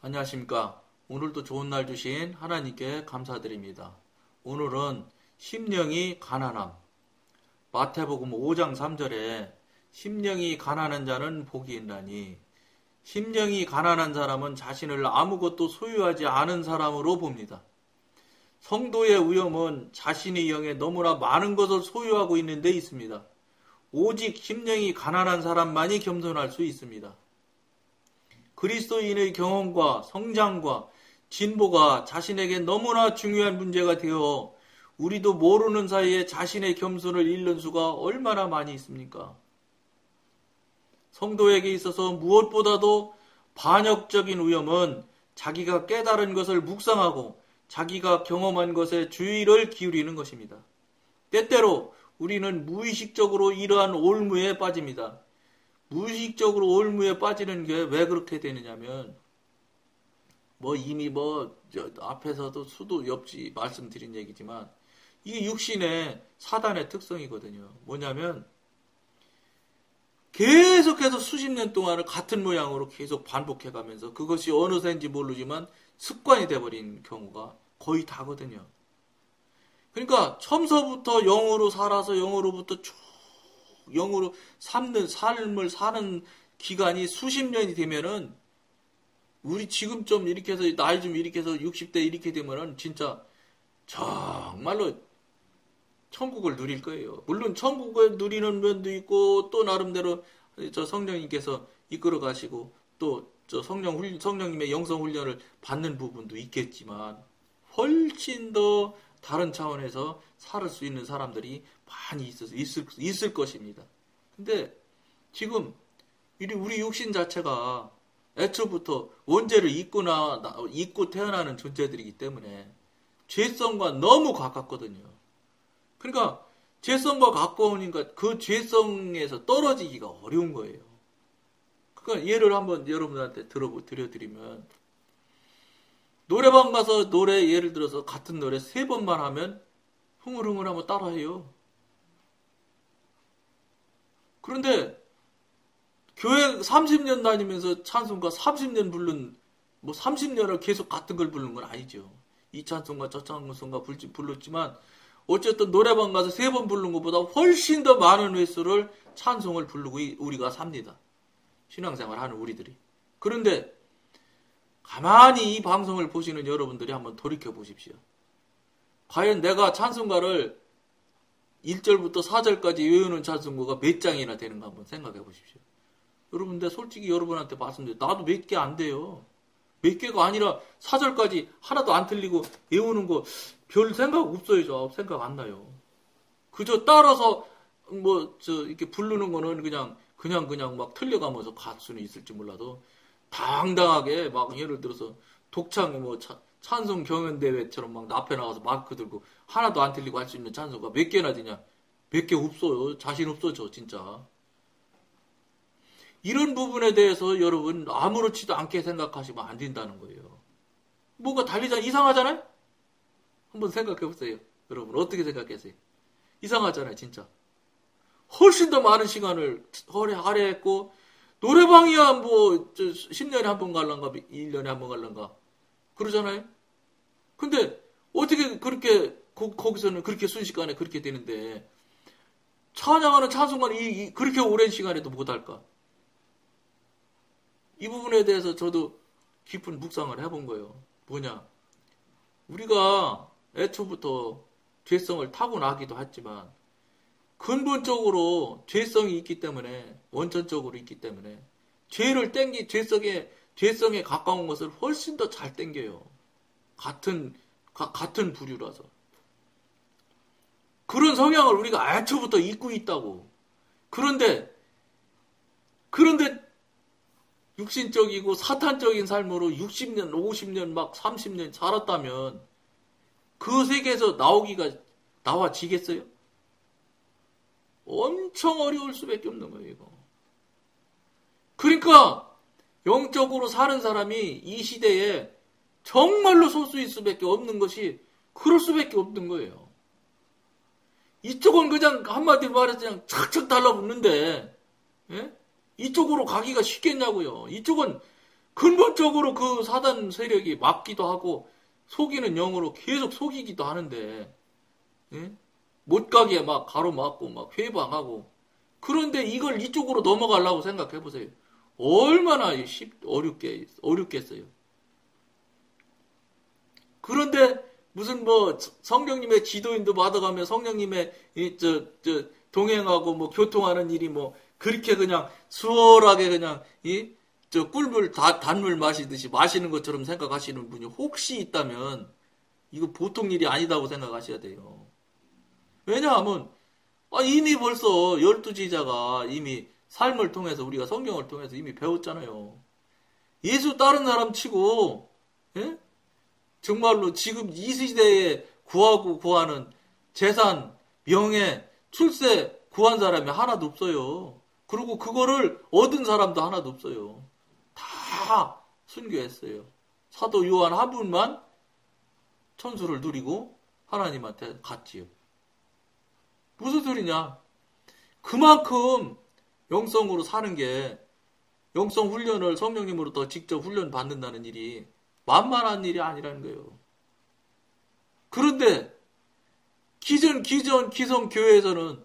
안녕하십니까. 오늘도 좋은 날 주신 하나님께 감사드립니다. 오늘은 심령이 가난함. 마태복음 5장 3절에 심령이 가난한 자는 복이 있나니, 심령이 가난한 사람은 자신을 아무것도 소유하지 않은 사람으로 봅니다. 성도의 위험은 자신의 영에 너무나 많은 것을 소유하고 있는 데 있습니다. 오직 심령이 가난한 사람만이 겸손할 수 있습니다. 그리스도인의 경험과 성장과 진보가 자신에게 너무나 중요한 문제가 되어 우리도 모르는 사이에 자신의 겸손을 잃는 수가 얼마나 많이 있습니까? 성도에게 있어서 무엇보다도 반역적인 위험은 자기가 깨달은 것을 묵상하고 자기가 경험한 것에 주의를 기울이는 것입니다. 때때로 우리는 무의식적으로 이러한 올무에 빠집니다. 무의식적으로 올무에 빠지는 게 왜 그렇게 되느냐면, 이미 앞에서도 수도 없이 말씀드린 얘기지만, 이게 육신의 사단의 특성이거든요. 뭐냐면, 계속해서 수십 년 동안을 같은 모양으로 계속 반복해 가면서 그것이 어느 새인지 모르지만 습관이 돼버린 경우가 거의 다거든요. 그러니까 처음서부터 영으로 살아서 영으로부터 쭉 영으로 삶을 사는 기간이 수십 년이 되면은, 우리 지금 좀 이렇게 해서 나이 좀 이렇게 해서 60대 이렇게 되면은 진짜 정말로 천국을 누릴 거예요. 물론 천국을 누리는 면도 있고, 또 나름대로 저 성령님께서 이끌어 가시고, 또 저 성령님의 영성 훈련을 받는 부분도 있겠지만, 훨씬 더 다른 차원에서 살 수 있는 사람들이 많이 있을 것입니다. 근데 지금 우리 육신 자체가 애초부터 원죄를 잊고 태어나는 존재들이기 때문에 죄성과 너무 가깝거든요. 그러니까 죄성과 가까우니까 그 죄성에서 떨어지기가 어려운 거예요. 그러니까 예를 한번 여러분들한테 들려드리면, 노래방 가서 예를 들어서 같은 노래 3번만 하면 흥얼흥얼 한번 따라해요. 그런데 교회 30년 다니면서 찬송가 30년 30년을 계속 같은 걸 부르는 건 아니죠. 이 찬송가 저 찬송가 불렀지만 어쨌든 노래방 가서 3번 부르는 것보다 훨씬 더 많은 횟수를 찬송을 부르고 우리가 삽니다. 신앙생활 하는 우리들이. 그런데 가만히 이 방송을 보시는 여러분들이 한번 돌이켜 보십시오. 과연 내가 찬송가를 1절부터 4절까지 외우는 찬송가가 몇 장이나 되는가 한번 생각해 보십시오. 여러분들 솔직히 여러분한테 말씀드려요. 나도 몇 개 안 돼요. 몇 개가 아니라 4절까지 하나도 안 틀리고 외우는 거 별 생각 없어요. 저 생각 안 나요. 그저 따라서 이렇게 부르는 거는 그냥 막 틀려가면서 갈 수는 있을지 몰라도, 당당하게 예를 들어서 독창 찬송 경연대회처럼 막 앞에 나가서 마이크 들고 하나도 안 틀리고 할 수 있는 찬송가 몇 개나 되냐? 몇 개 없어요. 자신 없어, 저 진짜. 이런 부분에 대해서 여러분 아무렇지도 않게 생각하시면 안 된다는 거예요. 뭔가 이상하잖아요? 한번 생각해 보세요. 여러분 어떻게 생각하세요? 이상하잖아요, 진짜. 훨씬 더 많은 시간을 할애했고, 노래방이야 10년에 한 번 갈란가 1년에 한 번 갈란가 그러잖아요. 근데 어떻게 그렇게 거기서는 그렇게 순식간에 그렇게 되는데, 찬양하는 찬송가는 그렇게 오랜 시간에도 못할까? 이 부분에 대해서 저도 깊은 묵상을 해본 거예요. 뭐냐, 우리가 애초부터 죄성을 타고나기도 했지만 근본적으로 죄성이 있기 때문에, 원천적으로 있기 때문에 죄성에 가까운 것을 훨씬 더 잘 땡겨요. 같은 부류라서. 그런 성향을 우리가 애초부터 잊고 있다고. 그런데 육신적이고 사탄적인 삶으로 60년, 50년, 30년 살았다면 그 세계에서 나와지겠어요? 엄청 어려울 수밖에 없는 거예요, 이거. 그러니까 영적으로 사는 사람이 이 시대에 정말로 소수일 수밖에 없는 것이 그럴 수밖에 없는 거예요. 이쪽은 그냥 한마디로 말해서 그냥 착착 달라붙는데, 예? 이쪽으로 가기가 쉽겠냐고요. 이쪽은 근본적으로 그 사단 세력이 막기도 하고 속이는 영으로 계속 속이기도 하는데 예? 못 가게 막 가로막고 막 회방하고 그런데 이걸 이쪽으로 넘어가려고 생각해 보세요. 얼마나 어렵겠어요. 그런데 무슨 뭐 성령님의 지도인도 받아가며 성령님의 동행하고 뭐 교통하는 일이 뭐 그렇게 그냥 수월하게 그냥 꿀물 단물 마시듯이 마시는 것처럼 생각하시는 분이 혹시 있다면 이거 보통 일이 아니다고 생각하셔야 돼요. 왜냐하면 이미 벌써 12지자가 이미 삶을 통해서 우리가 성경을 통해서 이미 배웠잖아요. 예수 다른 사람 치고 예? 정말로 지금 이 시대에 구하고 구하는 재산, 명예, 출세 구한 사람이 하나도 없어요. 그리고 그거를 얻은 사람도 하나도 없어요. 다 순교했어요. 사도 요한 한 분만 천수를 누리고 하나님한테 갔지요. 무슨 소리냐? 그만큼 영성으로 사는 게 영성 훈련을 성령님으로 더 직접 훈련 받는다는 일이 만만한 일이 아니라는 거예요. 그런데 기성 교회에서는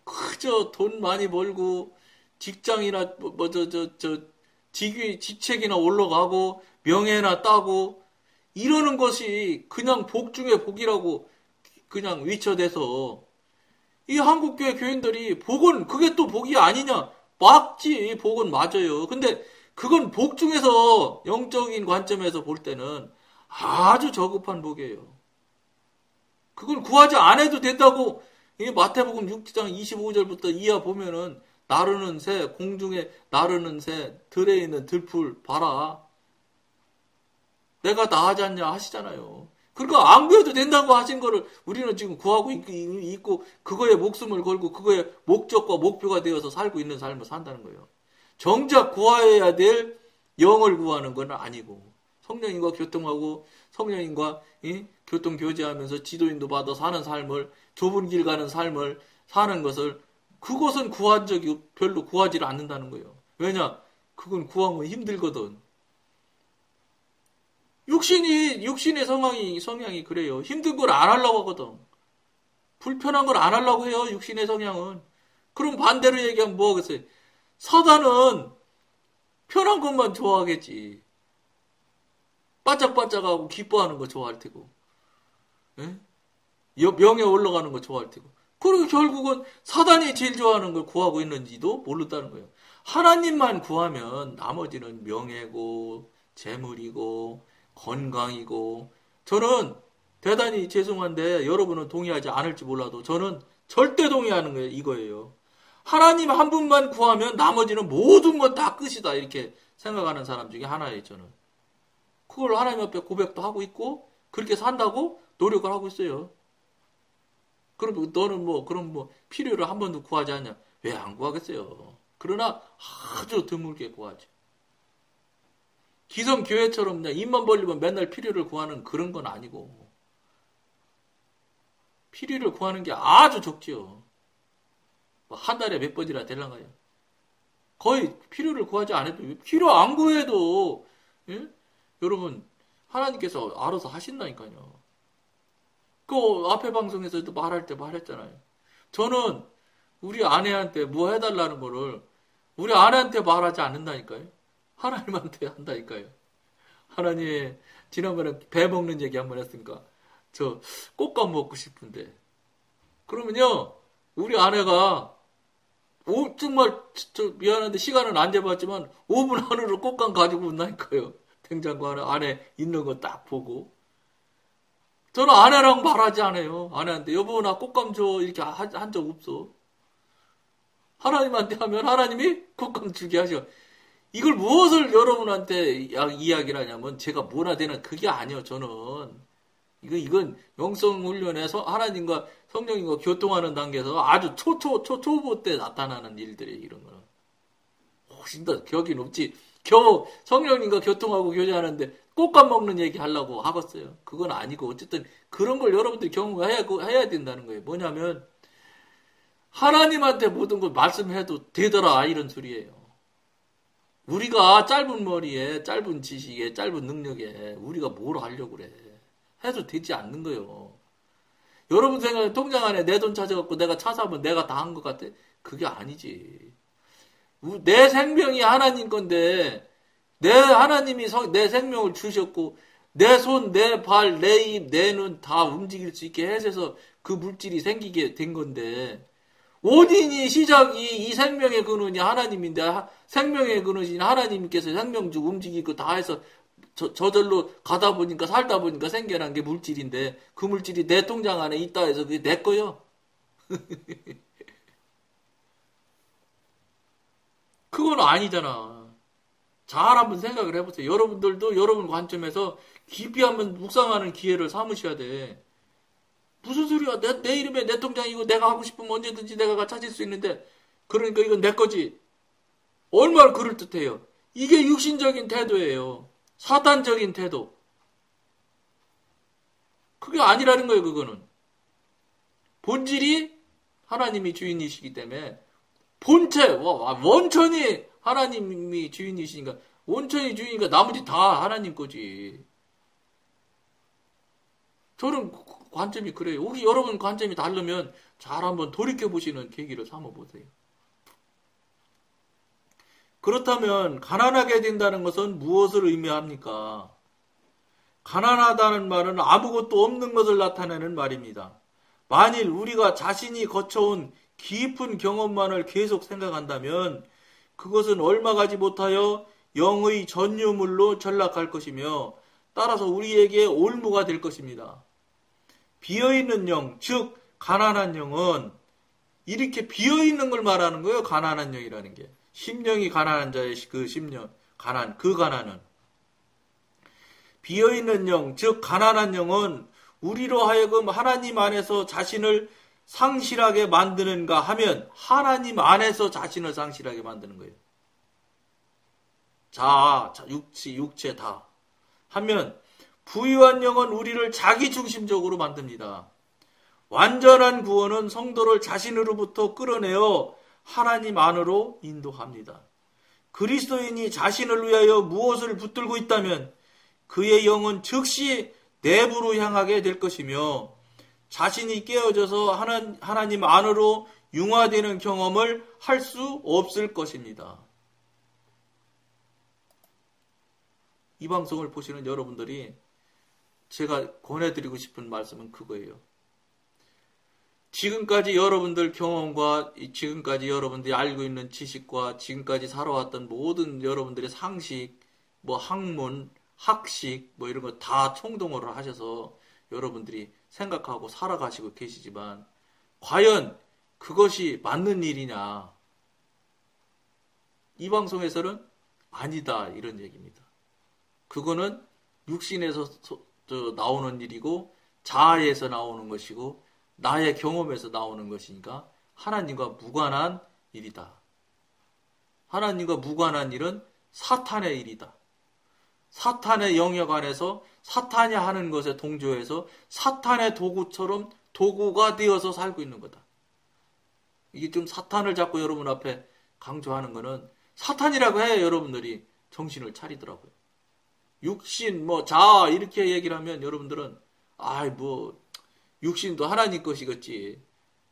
그저 돈 많이 벌고 직장이나 직책이나 올라가고 명예나 따고 이러는 것이 그냥 복 중에 복이라고 그냥 위쳐대서 이 한국교회 교인들이 복은 그게 또 복이 아니냐? 맞지. 복은 맞아요. 근데 그건 복 중에서 영적인 관점에서 볼 때는 아주 저급한 복이에요. 그걸 구하지 않아도 된다고 마태복음 6장 25절부터 이하 보면은 나르는 새, 공중에 나르는 새, 들에 있는 들풀 봐라. 내가 다 하지 않냐 하시잖아요. 그러니까 안 구해도 된다고 하신 거를 우리는 지금 구하고 있고 그거에 목숨을 걸고 그거에 목적과 목표가 되어서 살고 있는 삶을 산다는 거예요. 정작 구하여야 될 영을 구하는 건 아니고 성령님과 교통하고 성령님과 교통 교제하면서 지도인도 받아 사는 삶을 좁은 길 가는 삶을 사는 것을 그것은 구한 적이 별로 구하지를 않는다는 거예요. 왜냐? 그건 구하면 힘들거든. 육신의 성향이 그래요. 힘든 걸 안 하려고 하거든. 불편한 걸 안 하려고 해요. 육신의 성향은. 그럼 반대로 얘기하면 뭐 하겠어요? 사단은 편한 것만 좋아하겠지. 바짝바짝하고 기뻐하는 거 좋아할 테고. 예? 명예 올라가는 거 좋아할 테고. 그리고 결국은 사단이 제일 좋아하는 걸 구하고 있는지도 모른다는 거예요. 하나님만 구하면 나머지는 명예고 재물이고 건강이고 저는 대단히 죄송한데 여러분은 동의하지 않을지 몰라도 저는 절대 동의하는 거예요. 이거예요. 하나님 한 분만 구하면 나머지는 모든 건 다 끝이다 이렇게 생각하는 사람 중에 하나예요. 저는. 그걸 하나님 앞에 고백도 하고 있고 그렇게 산다고 노력을 하고 있어요. 그럼 너는 그럼 필요를 한 번도 구하지 않냐? 왜 안 구하겠어요? 그러나 아주 드물게 구하죠. 기성 교회처럼 그냥 입만 벌리면 맨날 필요를 구하는 그런 건 아니고 필요를 구하는 게 아주 적지요. 한 달에 몇 번이나 될랑가요. 거의 필요를 구하지 않아도 필요 안 구해도 예? 여러분 하나님께서 알아서 하신다니까요. 그 앞에 방송에서도 말할 때 말했잖아요. 저는 우리 아내한테 뭐 해달라는 거를 우리 아내한테 말하지 않는다니까요. 하나님한테 한다니까요. 하나님 지난번에 배 먹는 얘기 한번 했으니까 저 꽃감 먹고 싶은데 그러면요 우리 아내가 정말 미안한데 시간은 안 재봤지만 5분 안으로 꽃감 가지고 온다니까요. 냉장고 안에 있는 거 딱 보고 저는 아내랑 말하지 않아요. 아내한테 여보 나 꽃감 줘 이렇게 한 적 없어. 하나님한테 하면 하나님이 꽃감 주게 하셔. 이걸 무엇을 여러분한테 이야기를 하냐면 제가 뭐나 되는 그게 아니에요. 저는 이건 영성 훈련에서 하나님과 성령님과 교통하는 단계에서 아주 초보 때 나타나는 일들이에요. 이런 거는 훨씬 더 격이 높지. 겨우 성령님과 교통하고 교제하는데 꽃감 먹는 얘기 하려고 하겠어요. 그건 아니고 어쨌든 그런 걸 여러분들이 경험해야 된다는 거예요. 뭐냐면 하나님한테 모든 걸 말씀해도 되더라 이런 소리예요. 우리가 짧은 머리에, 짧은 지식에, 짧은 능력에 우리가 뭘 하려고 그래. 해도 되지 않는 거요. 여러분 생각에 통장 안에 내 돈 찾아갖고 내가 차 사면 내가 다 한 것 같아? 그게 아니지. 내 생명이 하나님 건데, 하나님이 내 생명을 주셨고, 내 손, 내 발, 내 입, 내 눈 다 움직일 수 있게 해서 그 물질이 생기게 된 건데, 원인이 시작이 이 생명의 근원이 하나님인데, 생명의 근원이 하나님께서 생명주 움직이고 다 해서 저절로 가다 보니까 살다 보니까 생겨난 게 물질인데, 그 물질이 내 통장 안에 있다 해서 그게 내 거요. 그건 아니잖아. 잘 한번 생각을 해보세요. 여러분들도 여러분 관점에서 깊이 한번 묵상하는 기회를 삼으셔야 돼. 무슨 소리야? 내 이름에 내 통장이고 내가 하고 싶으면 언제든지 내가 찾을 수 있는데, 그러니까 이건 내 거지. 얼마나 그럴듯해요. 이게 육신적인 태도예요. 사단적인 태도. 그게 아니라는 거예요, 그거는. 본질이 하나님이 주인이시기 때문에, 본체, 원천이 하나님이 주인이시니까, 원천이 주인이니까 나머지 다 하나님 거지. 저는 관점이 그래요. 혹시 여러분 관점이 다르면 잘 한번 돌이켜보시는 계기를 삼아보세요. 그렇다면 가난하게 된다는 것은 무엇을 의미합니까? 가난하다는 말은 아무것도 없는 것을 나타내는 말입니다. 만일 우리가 자신이 거쳐온 깊은 경험만을 계속 생각한다면 그것은 얼마 가지 못하여 영의 전유물로 전락할 것이며 따라서 우리에게 올무가 될 것입니다. 비어있는 영, 즉 가난한 영은 이렇게 비어있는 걸 말하는 거예요. 가난한 영이라는 게. 심령이 가난한 자의 그 심령, 그 가난은. 비어있는 영, 즉 가난한 영은 우리로 하여금 하나님 안에서 자신을 상실하게 만드는가 하면 하나님 안에서 자신을 상실하게 만드는 거예요. 육체 다. 하면 부유한 영은 우리를 자기중심적으로 만듭니다. 완전한 구원은 성도를 자신으로부터 끌어내어 하나님 안으로 인도합니다. 그리스도인이 자신을 위하여 무엇을 붙들고 있다면 그의 영은 즉시 내부로 향하게 될 것이며 자신이 깨어져서 하나님 안으로 융화되는 경험을 할 수 없을 것입니다. 이 방송을 보시는 여러분들이 제가 권해드리고 싶은 말씀은 그거예요. 지금까지 여러분들 경험과 지금까지 여러분들이 알고 있는 지식과 지금까지 살아왔던 모든 여러분들의 상식, 학문, 학식, 이런 거 다 총동원을 하셔서 여러분들이 생각하고 살아가시고 계시지만 과연 그것이 맞는 일이냐? 이 방송에서는 아니다 이런 얘기입니다. 그거는 육신에서 나오는 일이고 자아에서 나오는 것이고 나의 경험에서 나오는 것이니까 하나님과 무관한 일이다. 하나님과 무관한 일은 사탄의 일이다. 사탄의 영역 안에서 사탄이 하는 것에 동조해서 사탄의 도구처럼 도구가 되어서 살고 있는 거다. 이게 좀 사탄을 자꾸 여러분 앞에 강조하는 거는 사탄이라고 해 여러분들이 정신을 차리더라고요. 육신, 자아 이렇게 얘기를 하면 여러분들은 육신도 하나님 것이겠지.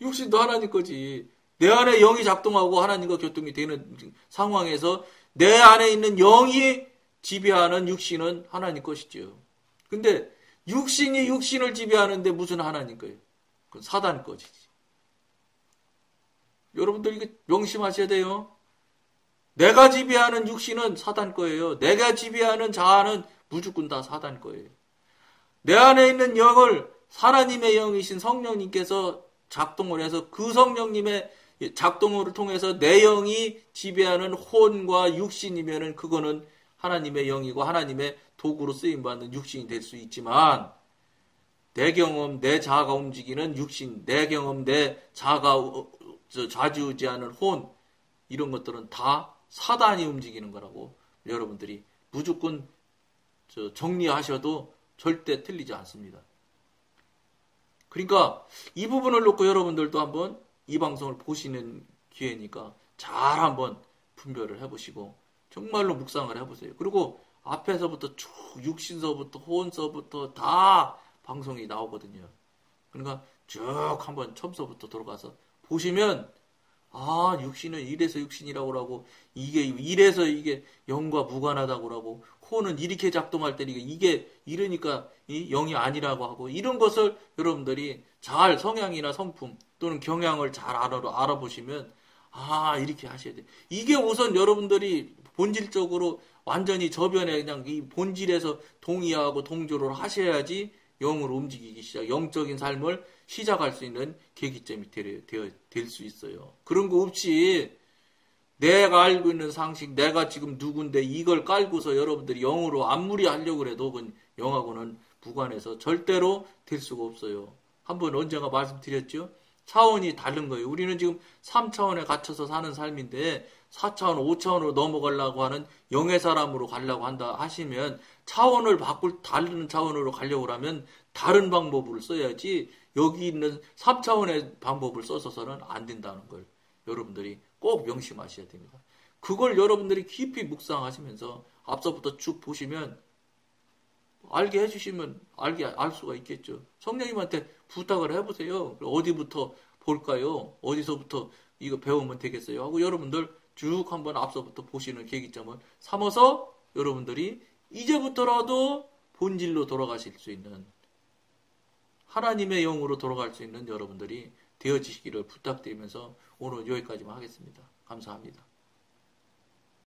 육신도 하나님 거지. 내 안에 영이 작동하고 하나님과 교통이 되는 상황에서 내 안에 있는 영이 지배하는 육신은 하나님 것이죠. 근데 육신이 육신을 지배하는데 무슨 하나님 거예요? 그건 사단 것이지. 여러분들 이거 명심하셔야 돼요. 내가 지배하는 육신은 사단 거예요. 내가 지배하는 자아는 무조건 다 사단 거예요. 내 안에 있는 영을 하나님의 영이신 성령님께서 작동을 해서 그 성령님의 작동을 통해서 내 영이 지배하는 혼과 육신이면은 그거는 하나님의 영이고 하나님의 도구로 쓰임받는 육신이 될 수 있지만 내 경험, 내 자아가 움직이는 육신, 내 경험, 내 자아가 좌지우지하는 혼 이런 것들은 다 사단이 움직이는 거라고 여러분들이 무조건 정리하셔도 절대 틀리지 않습니다. 그러니까 이 부분을 놓고 여러분들도 한번 이 방송을 보시는 기회니까 잘 한번 분별을 해보시고 정말로 묵상을 해보세요. 그리고 앞에서부터 쭉 육신서부터 호언서부터 다 방송이 나오거든요. 그러니까 쭉 한번 처음서부터 들어가서 보시면 아, 육신은 이래서 육신이라고 하고 이게 이래서 이게 영과 무관하다고 하고 호는 이렇게 작동할 때 이게 이러니까 이 영이 아니라고 하고 이런 것을 여러분들이 잘 성향이나 성품 또는 경향을 잘 알아보시면 아, 이렇게 하셔야 돼. 이게 우선 여러분들이 본질적으로 완전히 저변에 그냥 이 본질에서 동의하고 동조를 하셔야지 영으로 움직이기 시작, 영적인 삶을 시작할 수 있는 계기점이 될 수 있어요. 그런 거 없이 내가 알고 있는 상식, 내가 지금 누군데 이걸 깔고서 여러분들이 영으로 안무리 하려고 해도 그건 영하고는 무관해서 절대로 될 수가 없어요. 한번 언젠가 말씀드렸죠? 차원이 다른 거예요. 우리는 지금 3차원에 갇혀서 사는 삶인데 4차원, 5차원으로 넘어가려고 하는 영의 사람으로 가려고 한다 하시면 차원을 다른 차원으로 가려고 하면 다른 방법을 써야지 여기 있는 3차원의 방법을 써서는 안 된다는 걸 여러분들이 꼭 명심하셔야 됩니다. 그걸 여러분들이 깊이 묵상하시면서 앞서부터 쭉 보시면 알게 해주시면 알 수가 있겠죠. 성령님한테 부탁을 해보세요. 어디부터 볼까요? 어디서부터 이거 배우면 되겠어요? 하고 여러분들 쭉 한번 앞서부터 보시는 계기점을 삼아서 여러분들이 이제부터라도 본질로 돌아가실 수 있는 하나님의 영으로 돌아갈 수 있는 여러분들이 되어지시기를 부탁드리면서 오늘 여기까지만 하겠습니다. 감사합니다.